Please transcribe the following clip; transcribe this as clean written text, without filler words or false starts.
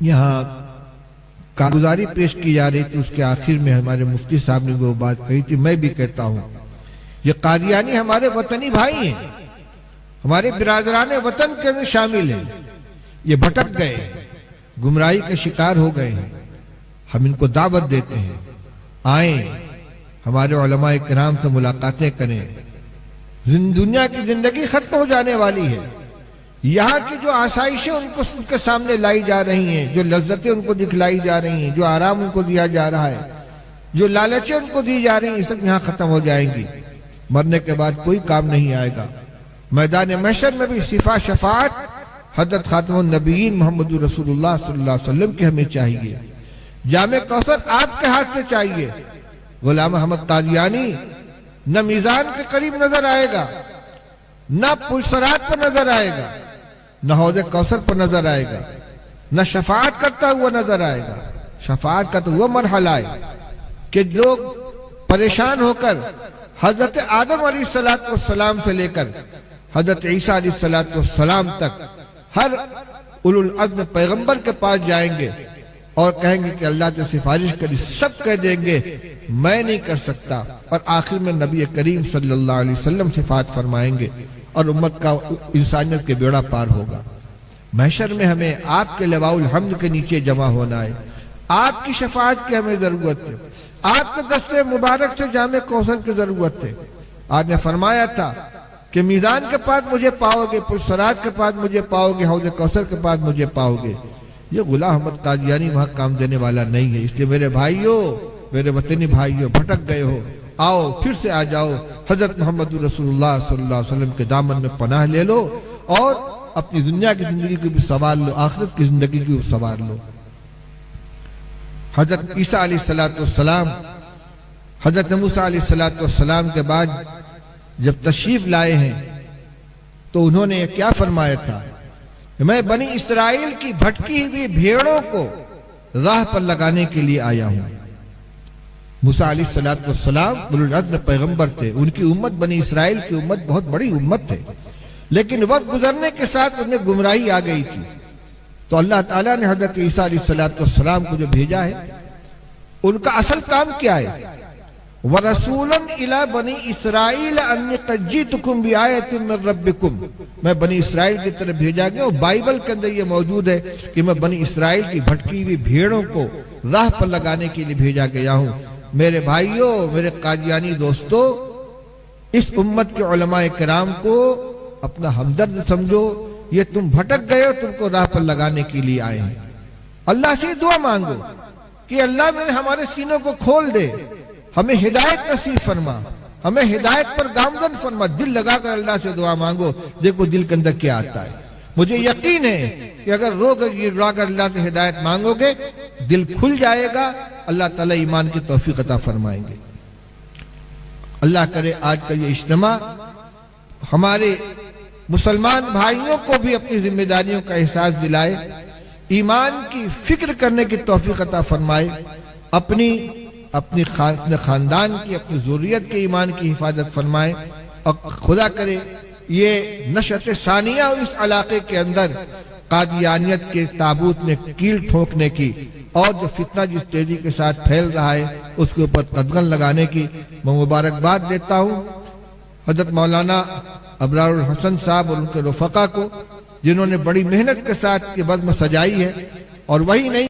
یہاں کارگزاری پیش کی جا رہی تھی، اس کے آخر میں ہمارے مفتی صاحب نے وہ بات کہی تھی، میں بھی کہتا ہوں یہ قادیانی ہمارے وطنی بھائی ہیں، ہمارے برادران وطن کے اندر شامل ہیں، یہ بھٹک گئے، گمراہی کے شکار ہو گئے ہیں، ہم ان کو دعوت دیتے ہیں آئیں ہمارے علماء کرام سے ملاقاتیں کریں۔ دنیا کی زندگی ختم ہو جانے والی ہے، یہاں کی جو آسائشیں ان کے سامنے لائی جا رہی ہیں، جو لذتیں ان کو دکھلائی جا رہی ہیں، جو آرام ان کو دیا جا رہا ہے، جو لالچیں ان کو دی جا رہی ہیں، یہ سب یہاں ختم ہو جائیں گی، مرنے کے بعد کوئی کام نہیں آئے گا۔ میدان محشر میں بھی صفا شفاعت حضرت خاتم النبیین محمد رسول اللہ صلی اللہ علیہ وسلم کی ہمیں چاہیے، جامع کوثر آپ کے ہاتھ سے چاہیے۔ غلام احمد قادیانی نہ میزان کے قریب نظر آئے گا، نہ پل صراط پر نظر آئے گا، نہ حوض کوثر پر نظر آئے گا، نہ شفاعت کرتا ہوا نظر آئے گا۔ شفاعت کا تو وہ مرحلہ ہے کہ لوگ پریشان ہو کر حضرت آدم علیہ السلام سے لے کر حضرت عیسیٰ علیہ السلام تک ہر اولو العزم پیغمبر کے پاس جائیں گے اور کہیں گے کہ اللہ سے سفارش کری، سب کہہ دیں گے میں نہیں کر سکتا، اور آخر میں نبی کریم صلی اللہ علیہ وسلم شفاعت فرمائیں گے اور امت کا انسانیت کے بیڑا پار ہوگا۔ محشر میں ہمیں آپ کے لواء الحمد کے نیچے جمع ہونا ہے، آپ کی شفاعت کی ہمیں ضرورت ہے، آپ کے دستے مبارک سے جامع کوثر کی ضرورت ہے۔ آپ نے فرمایا تھا کہ میزان کے پاس مجھے پاؤ گے، پل صراط کے پاس مجھے پاؤ گے، حوض کوثر کے پاس مجھے پاؤ گے۔ یہ غلام احمد قادیانی وہاں کام دینے والا نہیں ہے، اس لیے میرے بھائیوں، میرے وطنی بھائیوں، بھٹک گئے ہو، آؤ پھر سے آ جاؤ، حضرت محمد رسول اللہ صلی اللہ علیہ وسلم کے دامن میں پناہ لے لو اور اپنی دنیا کی زندگی کو بھی سنوار لو، آخرت کی زندگی کو بھی سنوار لو۔ حضرت عیسیٰ علیہ السلام، حضرت موسیٰ علیہ السلام کے بعد جب تشریف لائے ہیں تو انہوں نے کیا فرمایا تھا؟ میں بنی اسرائیل کی بھٹکی ہوئی بھیڑوں کو راہ پر لگانے کے لیے آیا ہوں۔ موسیٰ علیہ السلام اولو العزم پیغمبر تھے، ان کی امت بنی اسرائیل کی امت بہت بڑی امت ہے، لیکن وقت گزرنے کے ساتھ انہیں گمراہی آ گئی تھی، تو اللہ تعالیٰ نے حضرت عیسیٰ علیہ السلام کو جو بھیجا ہے، ان کا اصل کام کیا ہے؟ وَرَسُولًا إِلَى بَنِي إِسْرَائِيلَ أَنِّي قَدْ جِئْتُكُمْ بِآيَةٍ مِّن رَبِّكُمْ، میں بنی اسرائیل کی طرف بھیجا گیا، اور بائبل کے اندر یہ موجود ہے کہ میں بنی اسرائیل کی بھٹکی ہوئی بھیڑوں کو راہ پر لگانے کے لیے بھیجا گیا ہوں۔ میرے بھائیوں، میرے قادیانی دوستو، اس امت کے علماء کرام کو اپنا ہمدرد سمجھو، یہ تم بھٹک گئے ہو، تم کو راہ پر لگانے کے لیے آئے ہیں۔ اللہ سے دعا مانگو کہ اللہ میں ہمارے سینوں کو کھول دے، ہمیں ہدایت نصیب فرما، ہمیں ہدایت پر گامزن فرما۔ دل لگا کر اللہ سے دعا مانگو، دیکھو دل کے اندر کیا آتا ہے۔ مجھے یقین ہے کہ اگر رو کر اللہ سے ہدایت مانگو گے، دل کھل جائے گا، اللہ تعالیٰ ایمان کی توفیق عطا فرمائیں گے۔ اللہ کرے آج کا یہ اجتماع ہمارے مسلمان بھائیوں کو بھی اپنی ذمہ داریوں کا احساس دلائے، ایمان کی فکر کرنے کی توفیق عطا فرمائے، اپنی خاندان کی، اپنی ذریت کے ایمان کی حفاظت فرمائے، اور خدا کرے یہ نشأت ثانیہ اس علاقے کے اندر قادیانیت کے تابوت میں کیل ٹھونکنے کی اور جو فتنہ جس تیزی کے ساتھ پھیل رہا ہے اس کے اوپر قدغن لگانے کی میں مبارکباد دیتا ہوں حضرت مولانا ابرار الحسن صاحب اور ان کے رفقا کو، جنہوں نے بڑی محنت کے ساتھ یہ بزم سجائی ہے، اور وہی نہیں